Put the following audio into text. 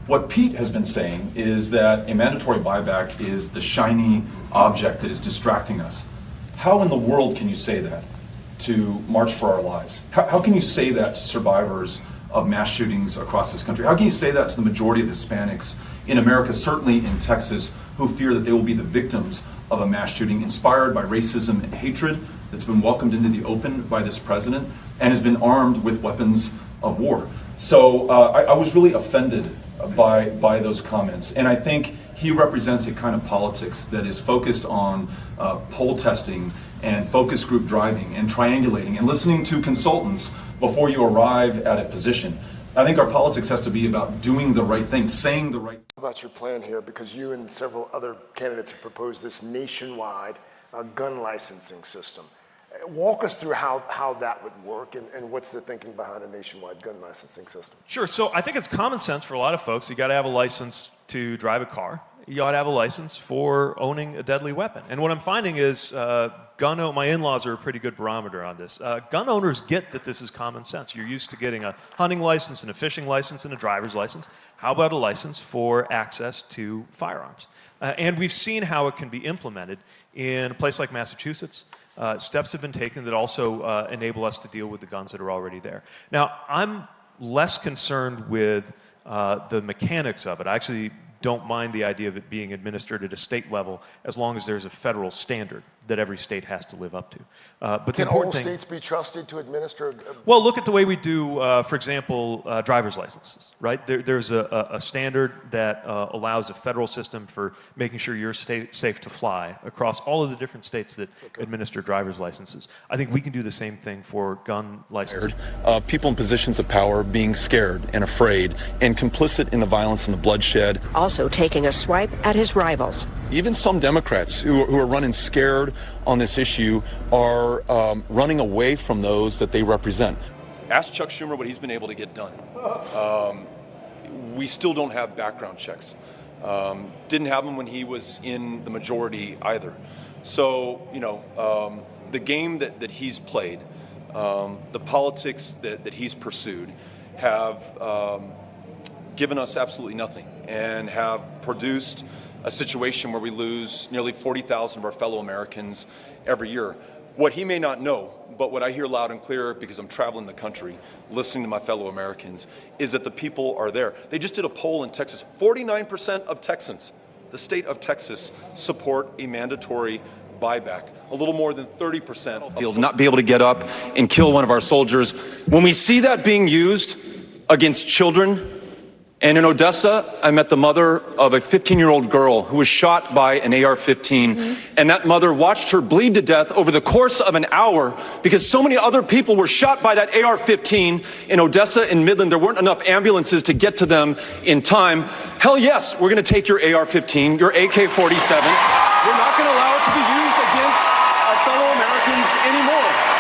What Pete has been saying is that a mandatory buyback is the shiny object that is distracting us. How in the world can you say that to March for Our Lives? How can you say that to survivors of mass shootings across this country? How can you say that to the majority of Hispanics in America, certainly in Texas, who fear that they will be the victims of a mass shooting inspired by racism and hatred that's been welcomed into the open by this president and has been armed with weapons of war? So I was really offended by those comments, and I think he represents a kind of politics that is focused on poll testing and focus group driving and triangulating and listening to consultants before you arrive at a position. I think our politics has to be about doing the right thing, saying the right thing. About your plan here, because you and several other candidates have proposed this nationwide gun licensing system. Walk us through how that would work and what's the thinking behind a nationwide gun licensing system? Sure. So I think it's common sense for a lot of folks. You got to have a license to drive a car. You ought to have a license for owning a deadly weapon. And what I'm finding is my in-laws are a pretty good barometer on this. Gun owners get that this is common sense. You're used to getting a hunting license and a fishing license and a driver's license. How about a license for access to firearms? And we've seen how it can be implemented in a place like Massachusetts. Steps have been taken that also enable us to deal with the guns that are already there. Now, I'm less concerned with the mechanics of it. I actually don't mind the idea of it being administered at a state level as long as there's a federal standard that every state has to live up to. But can all states be trusted to administer? Well, look at the way we do, for example, driver's licenses, right? There's a standard that allows a federal system for making sure you're safe to fly across all of the different states that administer driver's licenses. I think we can do the same thing for gun licensing. People in positions of power being scared and afraid and complicit in the violence and the bloodshed. Also taking a swipe at his rivals. Even some Democrats who are running scared on this issue are running away from those that they represent. Ask Chuck Schumer what he's been able to get done. We still don't have background checks. Didn't have them when he was in the majority either. So, the game that he's played, the politics that he's pursued have given us absolutely nothing and have produced a situation where we lose nearly 40,000 of our fellow Americans every year. What he may not know, but what I hear loud and clear because I'm traveling the country, listening to my fellow Americans, is that the people are there. They just did a poll in Texas. 49% of Texans, the state of Texas, support a mandatory buyback. A little more than 30% not be able to get up and kill one of our soldiers. When we see that being used against children, and in Odessa, I met the mother of a 15-year-old girl who was shot by an AR-15, and that mother watched her bleed to death over the course of an hour because so many other people were shot by that AR-15 in Odessa and Midland. There weren't enough ambulances to get to them in time. Hell yes, we're going to take your AR-15, your AK-47. We're not going to allow it to be used against our fellow Americans anymore.